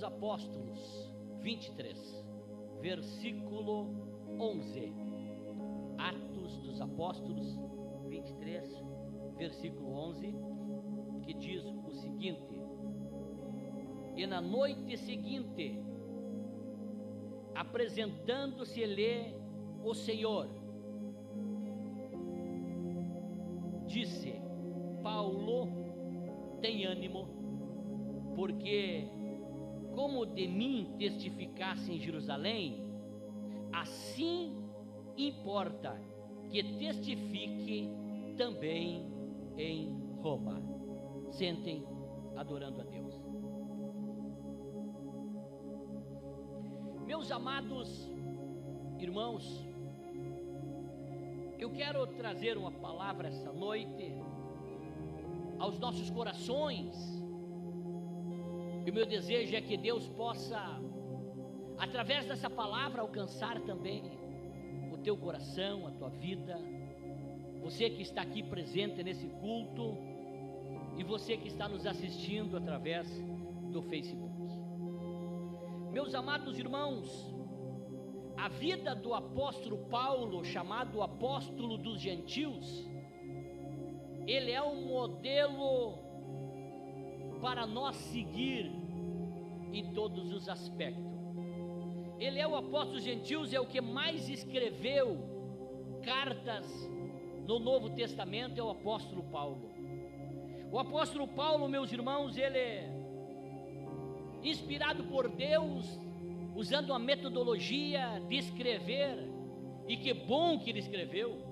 dos Apóstolos 23, versículo 11. Atos dos Apóstolos 23, versículo 11, que diz o seguinte: e na noite seguinte, apresentando-se-lhe o Senhor, disse: Paulo, tem ânimo, porque como de mim testificasse em Jerusalém, assim importa que testifique também em Roma. Sentem adorando a Deus. Meus amados irmãos, eu quero trazer uma palavra essa noite aos nossos corações, e o meu desejo é que Deus possa, através dessa palavra, alcançar também o teu coração, a tua vida, você que está aqui presente nesse culto, e você que está nos assistindo através do Facebook. Meus amados irmãos, a vida do apóstolo Paulo, chamado apóstolo dos gentios, ele é um modelo para nós seguir em todos os aspectos. Ele é o apóstolo dos gentios, é o que mais escreveu cartas no Novo Testamento, é o apóstolo Paulo. O apóstolo Paulo, meus irmãos, ele é inspirado por Deus, usando uma metodologia de escrever, e que bom que ele escreveu,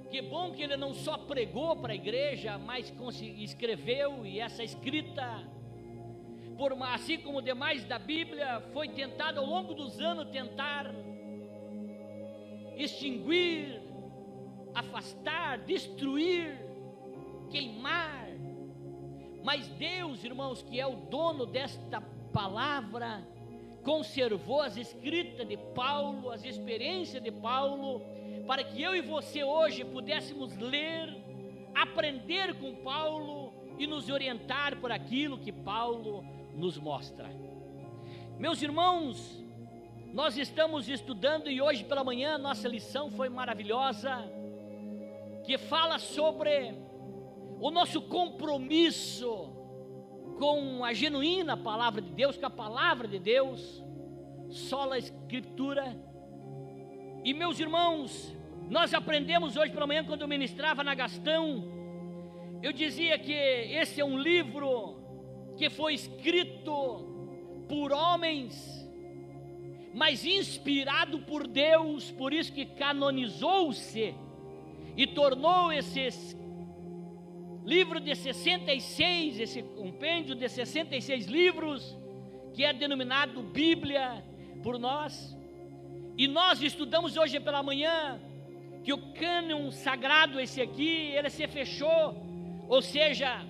que bom que ele não só pregou para a igreja, mas escreveu, e essa escrita, assim como demais da Bíblia, foi tentado ao longo dos anos tentar extinguir, afastar, destruir, queimar, mas Deus, irmãos, que é o dono desta palavra, conservou as escritas de Paulo, as experiências de Paulo, para que eu e você hoje pudéssemos ler, aprender com Paulo e nos orientar por aquilo que Paulo nos mostra. Meus irmãos, nós estamos estudando, e hoje pela manhã nossa lição foi maravilhosa, que fala sobre o nosso compromisso com a genuína palavra de Deus, com a palavra de Deus, sola escritura. E meus irmãos, nós aprendemos hoje pela manhã, quando eu ministrava na Gastão, eu dizia que esse é um livro que foi escrito por homens, mas inspirado por Deus, por isso que canonizou-se e tornou esse livro de 66, esse compêndio de 66 livros, que é denominado Bíblia por nós. E nós estudamos hoje pela manhã que o cânon sagrado, esse aqui, ele se fechou, ou seja,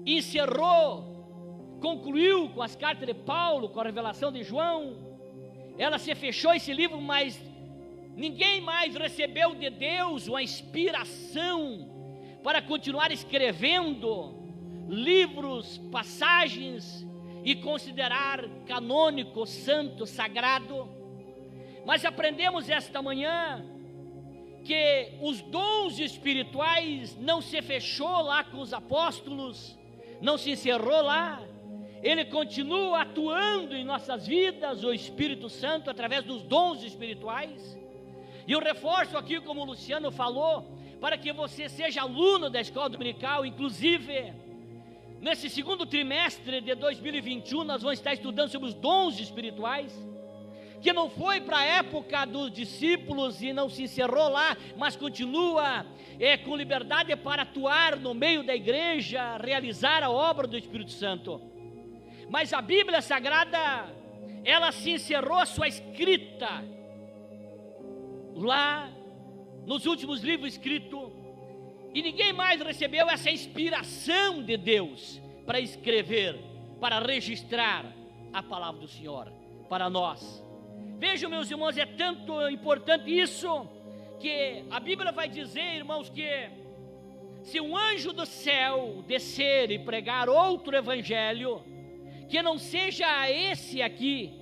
encerrou, concluiu com as cartas de Paulo, com a revelação de João. Ela se fechou, esse livro, mas ninguém mais recebeu de Deus uma inspiração para continuar escrevendo livros, passagens, e considerar canônico, santo, sagrado. Mas aprendemos esta manhã que os dons espirituais não se fechou lá com os apóstolos, não se encerrou lá, ele continua atuando em nossas vidas, o Espírito Santo, através dos dons espirituais. E eu reforço aqui, como o Luciano falou, para que você seja aluno da escola dominical. Inclusive, nesse segundo trimestre de 2021, nós vamos estar estudando sobre os dons espirituais, que não foi para a época dos discípulos e não se encerrou lá, mas continua com liberdade para atuar no meio da igreja, realizar a obra do Espírito Santo. Mas a Bíblia Sagrada, ela se encerrou a sua escrita lá nos últimos livros escritos, e ninguém mais recebeu essa inspiração de Deus para escrever, para registrar a palavra do Senhor para nós. Vejam, meus irmãos, é tanto importante isso, que a Bíblia vai dizer, irmãos, que se um anjo do céu descer e pregar outro evangelho, que não seja esse aqui,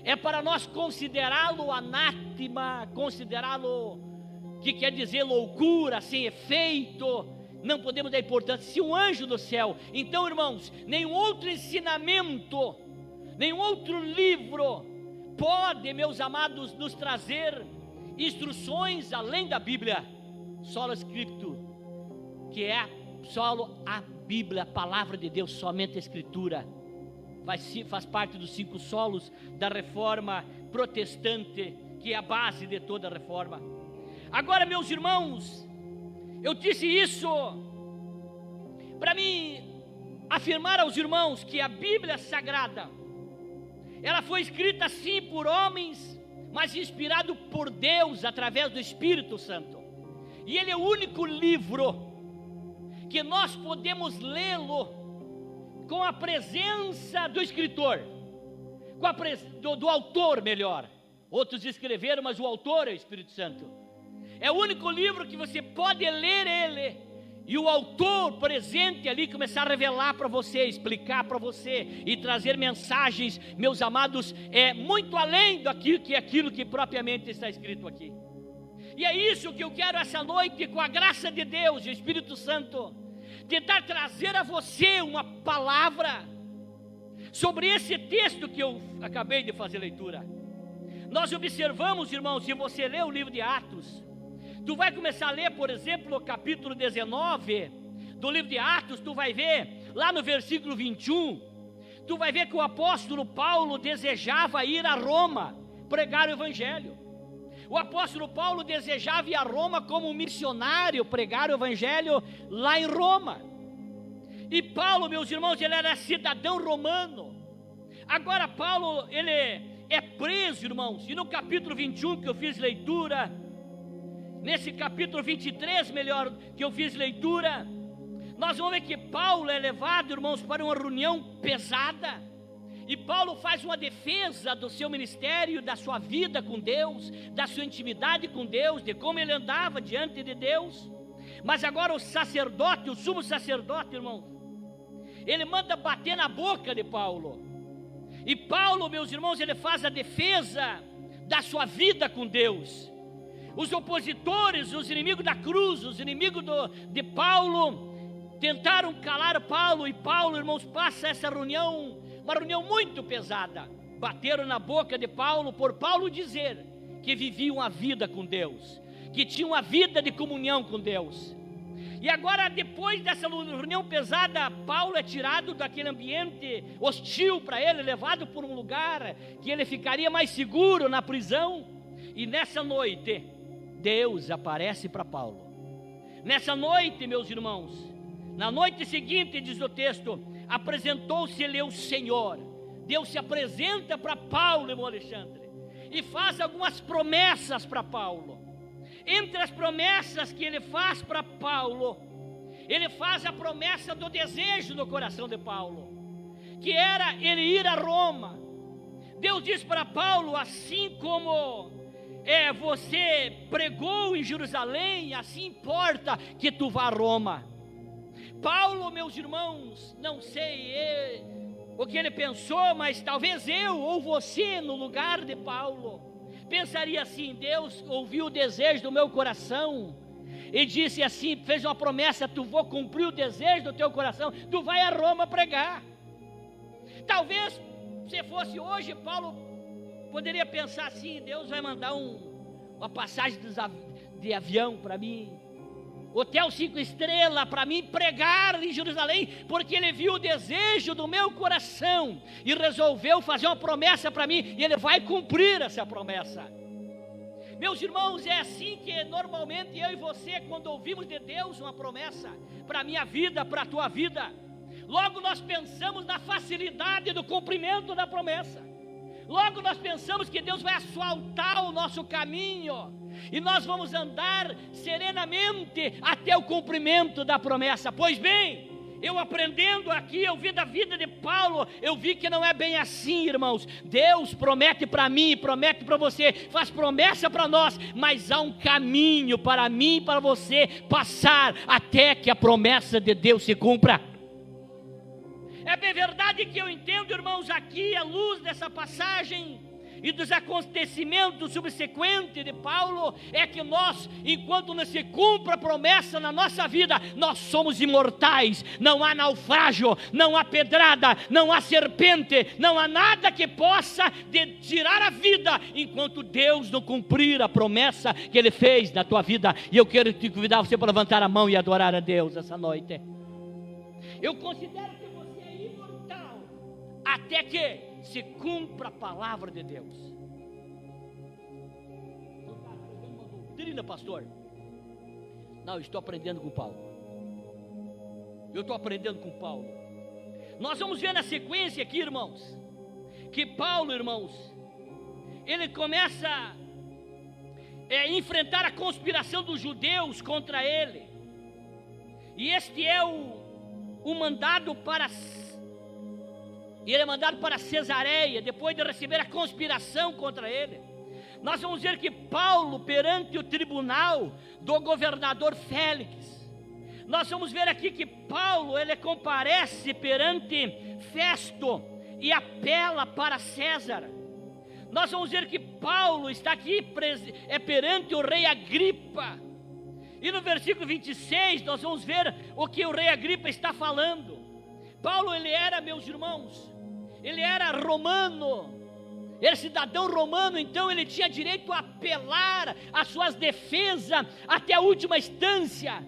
é para nós considerá-lo anátema, considerá-lo, que quer dizer loucura, sem efeito, não podemos dar importância. Se um anjo do céu, então irmãos, nenhum outro ensinamento, nenhum outro livro pode, meus amados, nos trazer instruções além da Bíblia, solo Scriptura, que é solo a Bíblia, a palavra de Deus, somente a Escritura. Faz parte dos 5 solos da reforma protestante, que é a base de toda a reforma. Agora, meus irmãos, eu disse isso para mim afirmar aos irmãos que a Bíblia Sagrada, ela foi escrita sim por homens, mas inspirado por Deus através do Espírito Santo. E ele é o único livro que nós podemos lê-lo com a presença do escritor, do autor melhor. Outros escreveram, mas o autor é o Espírito Santo. É o único livro que você pode ler ele, e o autor presente ali começar a revelar para você, explicar para você, e trazer mensagens, meus amados, muito além daquilo que propriamente está escrito aqui. E é isso que eu quero essa noite, com a graça de Deus e o Espírito Santo, tentar trazer a você uma palavra sobre esse texto que eu acabei de fazer leitura. Nós observamos, irmãos, se você ler o livro de Atos, tu vai começar a ler, por exemplo, o capítulo 19 do livro de Atos, tu vai ver, lá no versículo 21, tu vai ver que o apóstolo Paulo desejava ir a Roma, pregar o evangelho. O apóstolo Paulo desejava ir a Roma como missionário, pregar o evangelho lá em Roma. E Paulo, meus irmãos, ele era cidadão romano. Agora Paulo, ele é preso, irmãos, e no capítulo 21 que eu fiz leitura, nesse capítulo 23, melhor, que eu fiz leitura, nós vamos ver que Paulo é levado, irmãos, para uma reunião pesada, e Paulo faz uma defesa do seu ministério, da sua vida com Deus, da sua intimidade com Deus, de como ele andava diante de Deus. Mas agora o sacerdote, o sumo sacerdote, irmãos, ele manda bater na boca de Paulo, e Paulo, meus irmãos, ele faz a defesa da sua vida com Deus. Os opositores, os inimigos da cruz, os inimigos de Paulo, tentaram calar Paulo, e Paulo, irmãos, passa essa reunião, uma reunião muito pesada. Bateram na boca de Paulo, por Paulo dizer que vivia uma vida com Deus, que tinha uma vida de comunhão com Deus. E agora, depois dessa reunião pesada, Paulo é tirado daquele ambiente hostil para ele, levado por um lugar que ele ficaria mais seguro, na prisão. E nessa noite, Deus aparece para Paulo. Nessa noite, meus irmãos, na noite seguinte, diz o texto, apresentou-se-lhe o Senhor. Deus se apresenta para Paulo, irmão Alexandre, e faz algumas promessas para Paulo. Entre as promessas que ele faz para Paulo, ele faz a promessa do desejo do coração de Paulo, que era ele ir a Roma. Deus diz para Paulo, assim como você pregou em Jerusalém, assim importa que tu vá a Roma. Paulo, meus irmãos, não sei o que ele pensou, mas talvez eu ou você, no lugar de Paulo, pensaria assim: Deus ouviu o desejo do meu coração e disse assim, fez uma promessa, tu vou cumprir o desejo do teu coração, tu vai a Roma pregar. Talvez, se fosse hoje, Paulo poderia pensar assim: Deus vai mandar uma passagem de avião para mim, hotel 5 estrelas para mim pregar em Jerusalém, porque ele viu o desejo do meu coração e resolveu fazer uma promessa para mim, e ele vai cumprir essa promessa. Meus irmãos, é assim que normalmente eu e você, quando ouvimos de Deus uma promessa para a minha vida, para a tua vida, logo nós pensamos na facilidade do cumprimento da promessa. Logo nós pensamos que Deus vai asfaltar o nosso caminho e nós vamos andar serenamente até o cumprimento da promessa. Pois bem, eu aprendendo aqui, eu vi da vida de Paulo, eu vi que não é bem assim, irmãos. Deus promete para mim, promete para você, faz promessa para nós, mas há um caminho para mim e para você passar até que a promessa de Deus se cumpra. É bem verdade que eu entendo, irmãos, aqui à luz dessa passagem e dos acontecimentos subsequentes de Paulo, é que nós, enquanto não se cumpre a promessa na nossa vida, nós somos imortais. Não há naufrágio, não há pedrada, não há serpente, não há nada que possa tirar a vida, enquanto Deus não cumprir a promessa que Ele fez na tua vida. E eu quero te convidar você para levantar a mão e adorar a Deus essa noite. Eu considero que você é imortal, até que se cumpra a palavra de Deus. Não está aprendendo uma doutrina, pastor? Não, eu estou aprendendo com Paulo. Eu estou aprendendo com Paulo. Nós vamos ver na sequência aqui, irmãos, que Paulo, irmãos, ele começa a enfrentar a conspiração dos judeus contra ele. E este é o mandado para... E ele é mandado para Cesareia, depois de receber a conspiração contra ele. Nós vamos ver que Paulo, perante o tribunal do governador Félix, nós vamos ver aqui que Paulo, ele comparece perante Festo e apela para César. Nós vamos ver que Paulo está aqui perante o rei Agripa. E no versículo 26 nós vamos ver o que o rei Agripa está falando. Paulo, ele era, meus irmãos, ele era romano, era cidadão romano, então ele tinha direito a apelar às suas defesas até a última instância.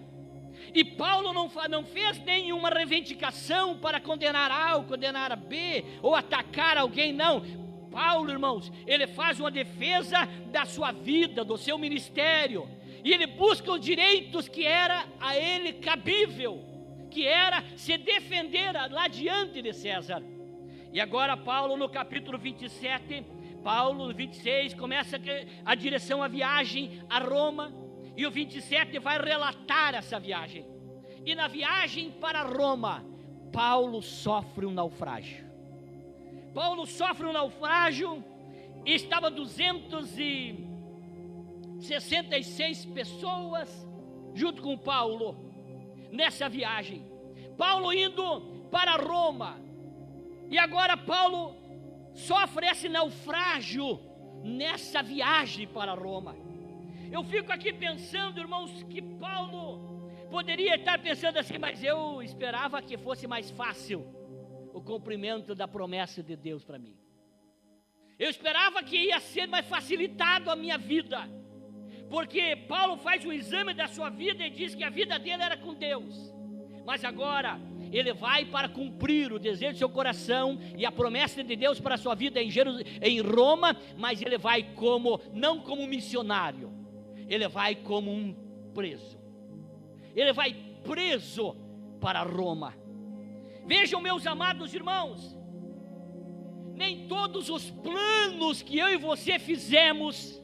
E Paulo não fez nenhuma reivindicação para condenar A ou condenar a B, ou atacar alguém, não. Paulo, irmãos, ele faz uma defesa da sua vida, do seu ministério, e ele busca os direitos que era a ele cabível, que era se defender lá diante de César. E agora Paulo, no capítulo 27, Paulo no 26 começa a direção à viagem a Roma, e o 27 vai relatar essa viagem. E na viagem para Roma, Paulo sofre um naufrágio. Paulo sofre um naufrágio, e estava 266 pessoas junto com Paulo nessa viagem. Paulo indo para Roma, e agora Paulo sofre esse naufrágio nessa viagem para Roma. Eu fico aqui pensando, irmãos, que Paulo poderia estar pensando assim, mas eu esperava que fosse mais fácil o cumprimento da promessa de Deus para mim. Eu esperava que ia ser mais facilitado a minha vida, porque Paulo faz um exame da sua vida e diz que a vida dele era com Deus. Mas agora ele vai para cumprir o desejo do seu coração e a promessa de Deus para a sua vida em Roma, mas ele vai não como missionário, ele vai como um preso. Ele vai preso para Roma. Vejam, meus amados irmãos, nem todos os planos que eu e você fizemos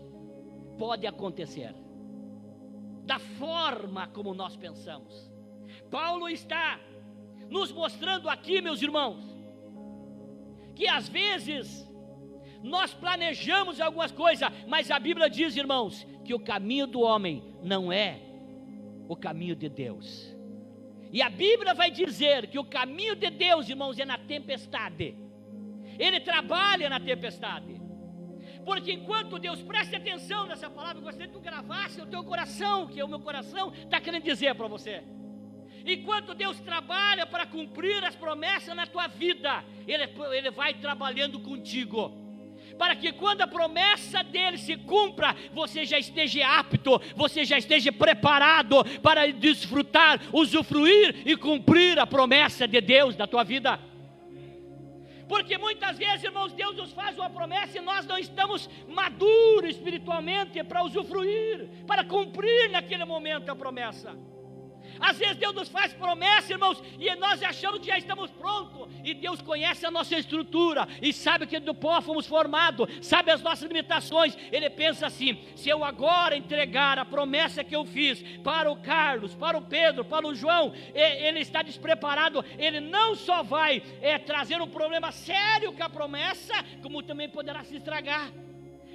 podem acontecer da forma como nós pensamos. Paulo está nos mostrando aqui, meus irmãos, que às vezes nós planejamos algumas coisas, mas a Bíblia diz, irmãos, que o caminho do homem não é o caminho de Deus. E a Bíblia vai dizer que o caminho de Deus, irmãos, é na tempestade. Ele trabalha na tempestade. Porque enquanto Deus, preste atenção nessa palavra, eu gostaria que tu gravasse no teu coração, que o meu coração está querendo dizer para você. Enquanto Deus trabalha para cumprir as promessas na tua vida, Ele vai trabalhando contigo, para que quando a promessa dele se cumpra, você já esteja apto, você já esteja preparado para desfrutar, usufruir e cumprir a promessa de Deus na tua vida. Porque muitas vezes, irmãos, Deus nos faz uma promessa e nós não estamos maduros espiritualmente para usufruir, para cumprir naquele momento a promessa. Às vezes Deus nos faz promessa, irmãos, e nós achamos que já estamos prontos, e Deus conhece a nossa estrutura, e sabe que do pó fomos formados, sabe as nossas limitações. Ele pensa assim: se eu agora entregar a promessa que eu fiz para o Carlos, para o Pedro, para o João, ele está despreparado. Ele não só vai trazer um problema sério com a promessa, como também poderá se estragar.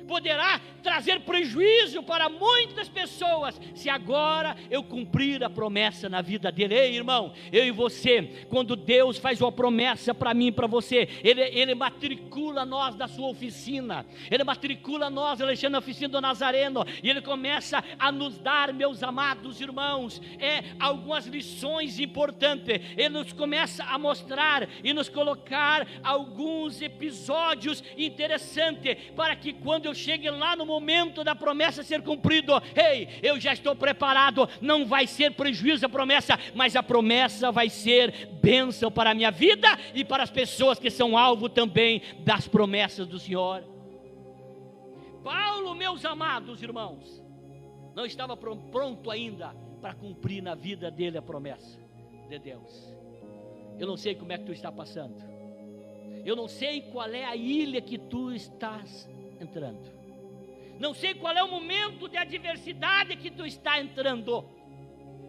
poderá trazer prejuízo para muitas pessoas, se agora eu cumprir a promessa na vida dele. Ei, irmão, eu e você, quando Deus faz uma promessa para mim e para você, Ele matricula nós da sua oficina, Ele matricula nós, Alexandre, na oficina do Nazareno, e Ele começa a nos dar, meus amados irmãos, algumas lições importantes. Ele nos começa a mostrar e nos colocar alguns episódios interessantes, para que quando eu chegue lá no momento da promessa ser cumprido, ei, eu já estou preparado. Não vai ser prejuízo a promessa, mas a promessa vai ser bênção para a minha vida e para as pessoas que são alvo também das promessas do Senhor. Paulo, meus amados irmãos, não estava pronto ainda para cumprir na vida dele a promessa de Deus. Eu não sei como é que tu está passando, eu não sei qual é a ilha que tu estás entrando, não sei qual é o momento de adversidade que tu está entrando,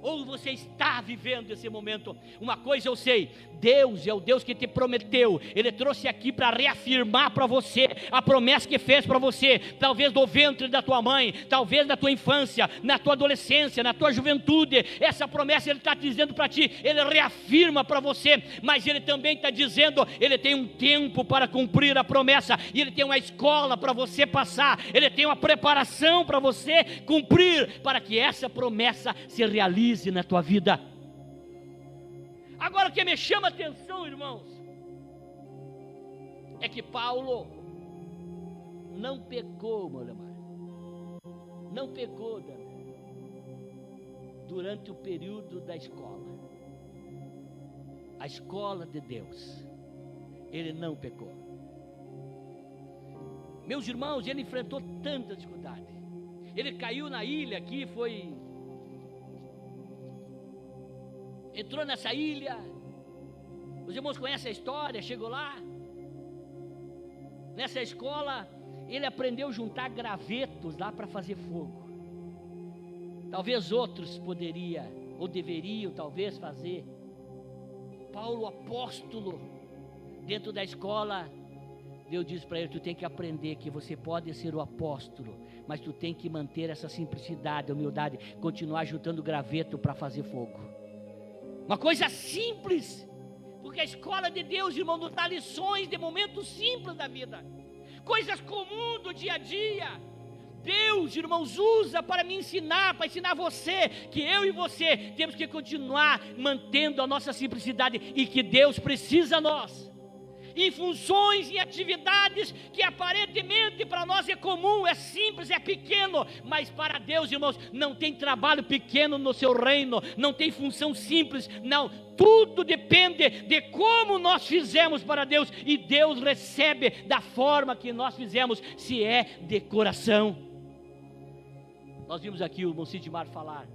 ou você está vivendo esse momento. Uma coisa eu sei: Deus é o Deus que te prometeu. Ele trouxe aqui para reafirmar para você a promessa que fez para você, talvez do ventre da tua mãe, talvez na tua infância, na tua adolescência, na tua juventude. Essa promessa Ele está dizendo para ti, Ele reafirma para você, mas Ele também está dizendo, Ele tem um tempo para cumprir a promessa, e Ele tem uma escola para você passar, Ele tem uma preparação para você cumprir, para que essa promessa se realize na tua vida. Agora, o que me chama a atenção, irmãos, é que Paulo não pecou, meu irmão, não pecou durante o período da escola, a escola de Deus. Ele não pecou. Meus irmãos, ele enfrentou tanta dificuldade. Ele caiu na ilha aqui, entrou nessa ilha. Os irmãos conhecem a história, chegou lá. Nessa escola, ele aprendeu a juntar gravetos lá para fazer fogo. Talvez outros poderiam, ou deveriam talvez fazer. Paulo, apóstolo, dentro da escola, Deus diz para ele: tu tem que aprender que você pode ser o apóstolo, mas tu tem que manter essa simplicidade, humildade, continuar juntando graveto para fazer fogo. Uma coisa simples, porque a escola de Deus, irmão, nos dá lições de momentos simples da vida, coisas comuns do dia a dia. Deus, irmãos, usa para me ensinar, para ensinar você, que eu e você temos que continuar mantendo a nossa simplicidade, e que Deus precisa nós, em funções, em atividades que aparentemente para nós é comum, é simples, é pequeno, mas para Deus, irmãos, não tem trabalho pequeno no seu reino, não tem função simples, não, tudo depende de como nós fizemos para Deus, e Deus recebe da forma que nós fizemos, se é de coração. Nós vimos aqui o irmão Sidmar falar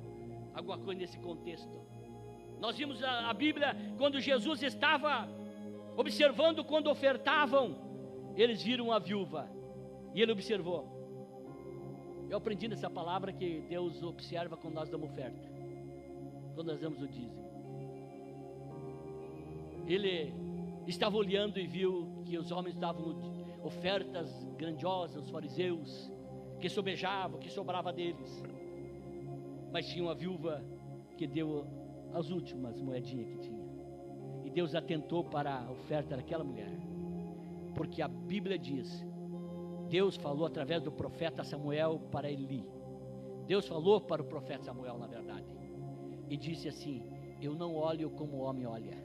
alguma coisa nesse contexto. Nós vimos a Bíblia, quando Jesus estava observando, quando ofertavam, eles viram a viúva, e ele observou. Eu aprendi nessa palavra que Deus observa quando nós damos oferta, quando nós damos o dízimo. Ele estava olhando e viu que os homens davam ofertas grandiosas, os fariseus, que sobejavam, que sobrava deles, mas tinha uma viúva que deu as últimas moedinhas que tinha. E Deus atentou para a oferta daquela mulher, porque a Bíblia diz, Deus falou através do profeta Samuel para Eli. Deus falou para o profeta Samuel, na verdade, e disse assim: eu não olho como o homem olha.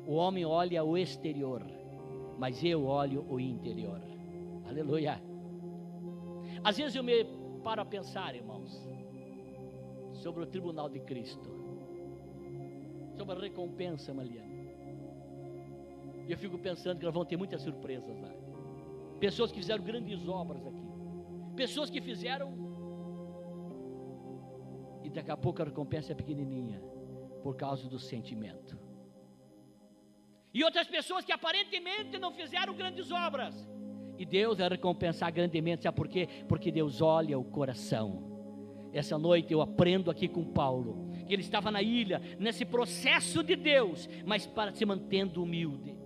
O homem olha o exterior, mas eu olho o interior. Aleluia. Às vezes eu me paro a pensar, irmãos, sobre o tribunal de Cristo, sobre a recompensa, Mariana. E eu fico pensando que nós vamos ter muitas surpresas lá. Pessoas que fizeram grandes obras aqui, pessoas que fizeram, e daqui a pouco a recompensa é pequenininha, por causa do sentimento. E outras pessoas que aparentemente não fizeram grandes obras, e Deus vai recompensar grandemente. Sabe por quê? Porque Deus olha o coração. Essa noite eu aprendo aqui com Paulo, que ele estava na ilha, nesse processo de Deus, mas para se mantendo humilde.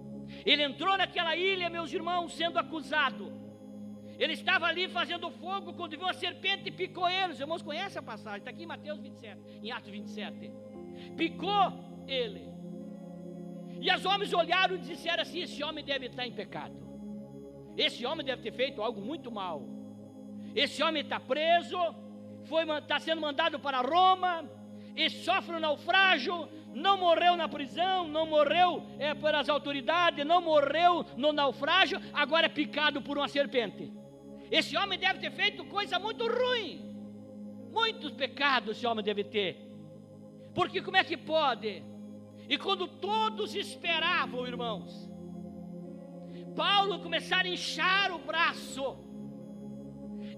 Ele entrou naquela ilha, meus irmãos, sendo acusado. Ele estava ali fazendo fogo quando viu a serpente e picou ele. Os irmãos conhecem a passagem, está aqui em Mateus 27, em Atos 27. Picou ele. E os homens olharam e disseram assim: esse homem deve estar em pecado. Esse homem deve ter feito algo muito mal. Esse homem está preso, está sendo mandado para Roma, e sofre um naufrágio, não morreu na prisão, não morreu pelas autoridades, não morreu no naufrágio, agora é picado por uma serpente. Esse homem deve ter feito coisa muito ruim, muitos pecados esse homem deve ter, porque como é que pode? E quando todos esperavam, irmãos, Paulo começar a inchar o braço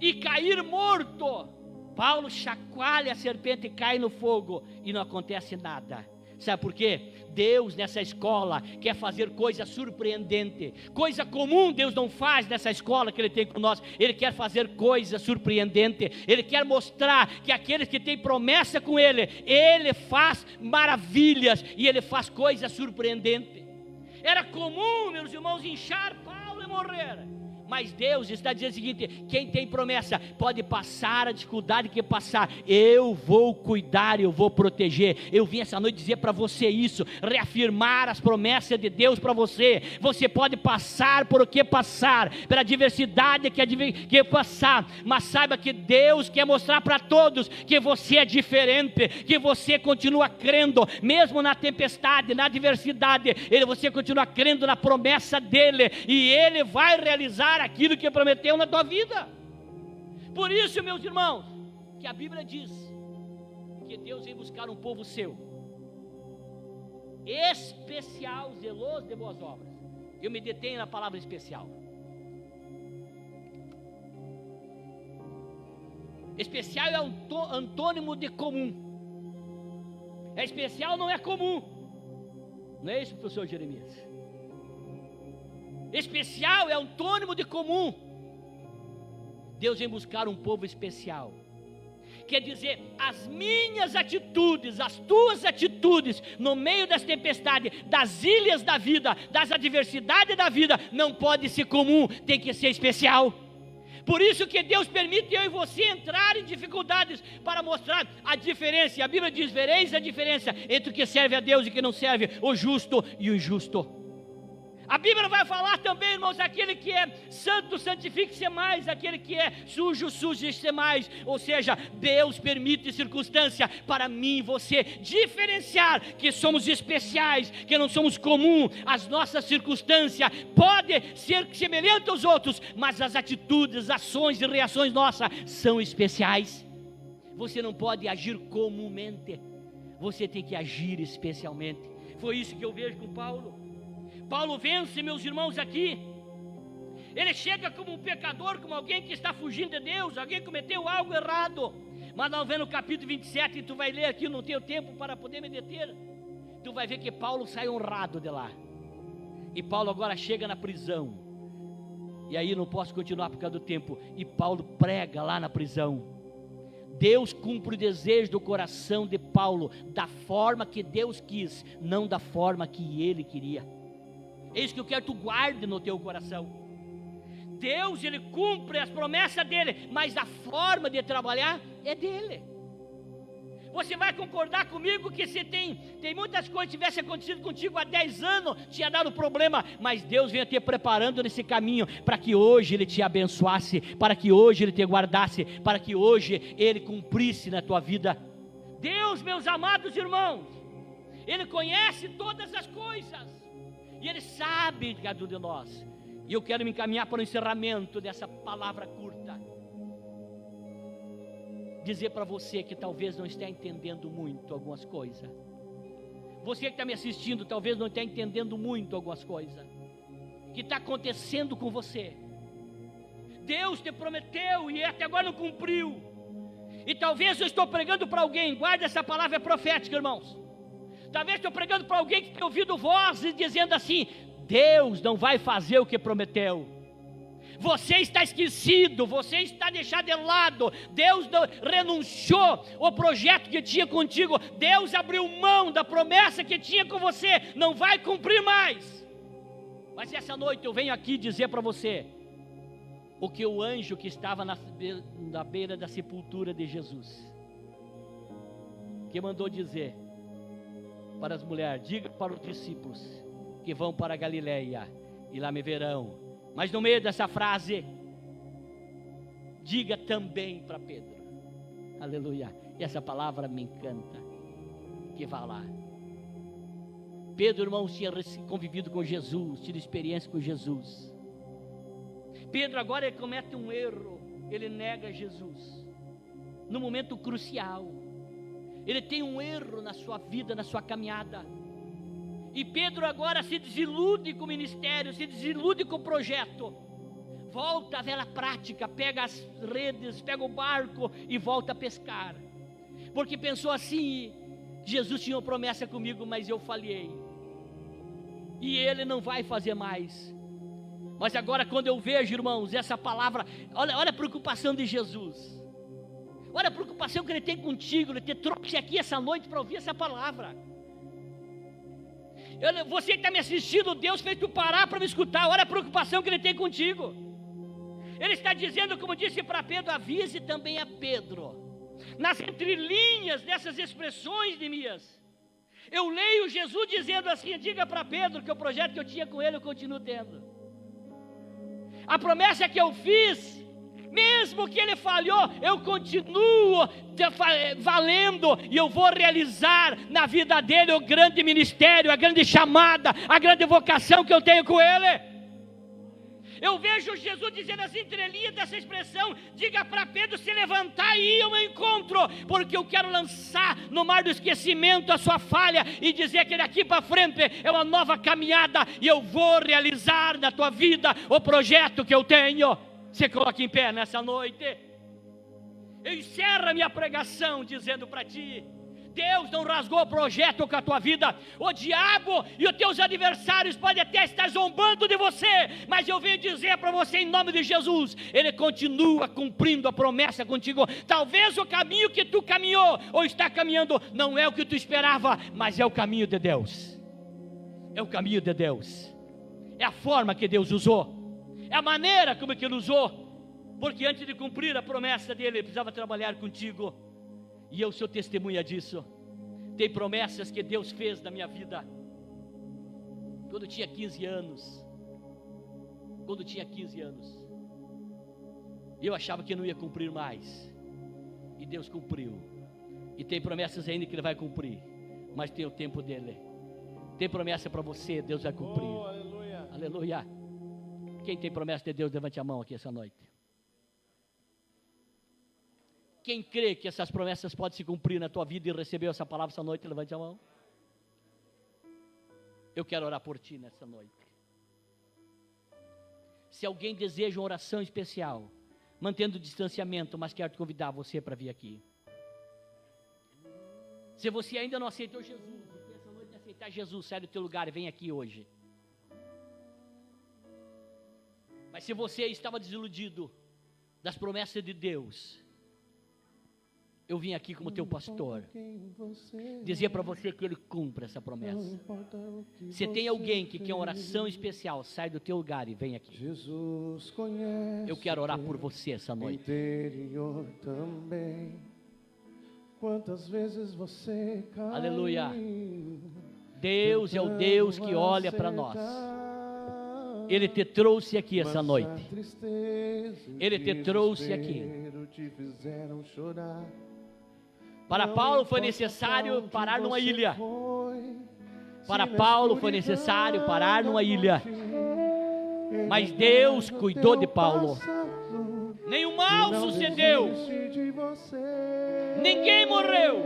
e cair morto, Paulo chacoalha a serpente e cai no fogo e não acontece nada. Sabe por quê? Deus nessa escola quer fazer coisa surpreendente, coisa comum Deus não faz nessa escola que Ele tem com nós. Ele quer fazer coisa surpreendente, Ele quer mostrar que aqueles que têm promessa com Ele, Ele faz maravilhas e Ele faz coisa surpreendente. Era comum, meus irmãos, inchar Paulo e morrer. Mas Deus está dizendo o seguinte: quem tem promessa pode passar a dificuldade que passar, eu vou cuidar, eu vou proteger. Eu vim essa noite dizer para você isso, reafirmar as promessas de Deus para você. Você pode passar por o que passar, pela adversidade que passar, mas saiba que Deus quer mostrar para todos que você é diferente, que você continua crendo, mesmo na tempestade, na adversidade, você continua crendo na promessa dEle, e Ele vai realizar aquilo que prometeu na tua vida. Por isso, meus irmãos, que a Bíblia diz que Deus vem buscar um povo seu, especial, zeloso de boas obras. Eu me detenho na palavra especial. Especial é um antônimo de comum. É especial, não é comum. Não é isso, professor Jeremias? Especial é antônimo de comum. Deus vem buscar um povo especial. Quer dizer, as minhas atitudes, as tuas atitudes, no meio das tempestades, das ilhas da vida, das adversidades da vida, não pode ser comum, tem que ser especial. Por isso que Deus permite eu e você entrar em dificuldades, para mostrar a diferença. E a Bíblia diz: vereis a diferença entre o que serve a Deus e o que não serve, o justo e o injusto. A Bíblia vai falar também, irmãos, aquele que é santo, santifique-se mais, aquele que é sujo, suje-se mais. Ou seja, Deus permite circunstância para mim e você diferenciar que somos especiais, que não somos comuns. As nossas circunstâncias podem ser semelhantes aos outros, mas as atitudes, ações e reações nossas são especiais. Você não pode agir comumente, você tem que agir especialmente. Foi isso que eu vejo com Paulo. Paulo vence, meus irmãos, aqui. Ele chega como um pecador, como alguém que está fugindo de Deus, alguém que cometeu algo errado. Mas não vê no capítulo 27, e tu vai ler aqui, não tenho tempo para poder me deter. Tu vai ver que Paulo sai honrado de lá. E Paulo agora chega na prisão. E aí não posso continuar por causa do tempo. E Paulo prega lá na prisão. Deus cumpre o desejo do coração de Paulo, da forma que Deus quis, não da forma que ele queria. É isso que eu quero que tu guarde no teu coração. Deus, Ele cumpre as promessas dEle, mas a forma de trabalhar é dEle. Você vai concordar comigo que se tem muitas coisas que tivessem acontecido contigo há 10 anos, tinha dado problema, mas Deus vem te preparando nesse caminho, para que hoje Ele te abençoasse, para que hoje Ele te guardasse, para que hoje Ele cumprisse na tua vida. Deus, meus amados irmãos, Ele conhece todas as coisas, e Ele sabe de cada um de nós. E eu quero me encaminhar para o encerramento dessa palavra curta. Dizer para você que talvez não esteja entendendo muito algumas coisas. Você que está me assistindo talvez não esteja entendendo muito algumas coisas que está acontecendo com você. Deus te prometeu e até agora não cumpriu. E talvez eu estou pregando para alguém, guarda essa palavra, é profética, irmãos. Talvez estou pregando para alguém que tem ouvido vozes dizendo assim: Deus não vai fazer o que prometeu. Você está esquecido, você está deixado de lado. Deus renunciou ao projeto que tinha contigo. Deus abriu mão da promessa que tinha com você. Não vai cumprir mais. Mas essa noite eu venho aqui dizer para você: o que o anjo que estava na beira da sepultura de Jesus, que mandou dizer para as mulheres: diga para os discípulos que vão para a Galileia e lá me verão. Mas no meio dessa frase, diga também para Pedro. Aleluia. E essa palavra me encanta, que vá lá. Pedro, irmãos, tinha convivido com Jesus, tido experiência com Jesus. Pedro agora ele comete um erro, ele nega Jesus, no momento crucial. Ele tem um erro na sua vida, na sua caminhada. E Pedro agora se desilude com o ministério, se desilude com o projeto. Volta à velha prática, pega as redes, pega o barco e volta a pescar. Porque pensou assim: Jesus tinha uma promessa comigo, mas eu falhei. E Ele não vai fazer mais. Mas agora quando eu vejo, irmãos, essa palavra, olha a preocupação de Jesus. Olha a preocupação que Ele tem contigo, Ele te trouxe aqui essa noite para ouvir essa palavra. Você que está me assistindo, Deus fez tu parar para me escutar. Olha a preocupação que Ele tem contigo. Ele está dizendo, como disse para Pedro, avise também a Pedro. Nas entrelinhas dessas expressões de Mias, eu leio Jesus dizendo assim: diga para Pedro que o projeto que eu tinha com ele eu continuo tendo. A promessa que eu fiz, mesmo que ele falhou, eu continuo valendo, e eu vou realizar na vida dele o grande ministério, a grande chamada, a grande vocação que eu tenho com ele. Eu vejo Jesus dizendo as entrelinhas dessa expressão: diga para Pedro se levantar e ir ao meu encontro, porque eu quero lançar no mar do esquecimento a sua falha e dizer que daqui para frente é uma nova caminhada, e eu vou realizar na tua vida o projeto que eu tenho. Você coloca em pé nessa noite. Eu encerro a minha pregação dizendo para ti: Deus não rasgou o projeto com a tua vida. O diabo e os teus adversários podem até estar zombando de você, mas eu venho dizer para você em nome de Jesus: Ele continua cumprindo a promessa contigo. Talvez o caminho que tu caminhou ou está caminhando não é o que tu esperava, mas é o caminho de Deus. É o caminho de Deus. É a forma que Deus usou, é a maneira como que Ele usou. Porque antes de cumprir a promessa dele, Ele precisava trabalhar contigo. E eu sou testemunha disso. Tem promessas que Deus fez na minha vida. Quando eu tinha 15 anos. Eu achava que não ia cumprir mais. E Deus cumpriu. E tem promessas ainda que Ele vai cumprir. Mas tem o tempo dEle. Tem promessa para você, Deus vai cumprir. Oh, aleluia. Aleluia. Quem tem promessa de Deus, levante a mão aqui essa noite. Quem crê que essas promessas podem se cumprir na tua vida e recebeu essa palavra essa noite, levante a mão. Eu quero orar por ti nessa noite. Se alguém deseja uma oração especial, mantendo o distanciamento, mas quero te convidar você para vir aqui. Se você ainda não aceitou Jesus, e essa noite aceitar Jesus, sai do teu lugar e vem aqui hoje. Mas se você estava desiludido das promessas de Deus, eu vim aqui como teu pastor, dizer para você que Ele cumpre essa promessa. Se tem alguém que quer uma oração especial, sai do teu lugar e vem aqui. Eu quero orar por você essa noite. Interior também. Quantas vezes você caiu? Aleluia. Deus é o Deus que olha para nós. Ele te trouxe aqui essa noite. Ele te trouxe aqui. Para Paulo foi necessário parar numa ilha. Para Paulo foi necessário parar numa ilha. Mas Deus cuidou de Paulo. Nenhum mal sucedeu. Ninguém morreu.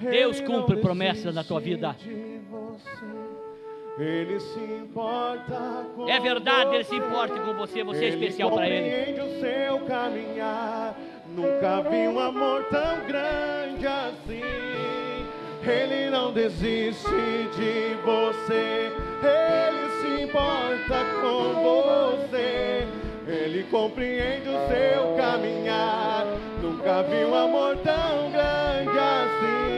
Deus cumpre promessas na tua vida. Ele se importa com é verdade, Ele se importa com você. Você é especial para Ele. O seu caminhar. Nunca vi um amor tão grande assim. Ele não desiste de você. Ele se importa com você. Ele compreende o seu caminhar. Nunca vi um amor tão grande assim.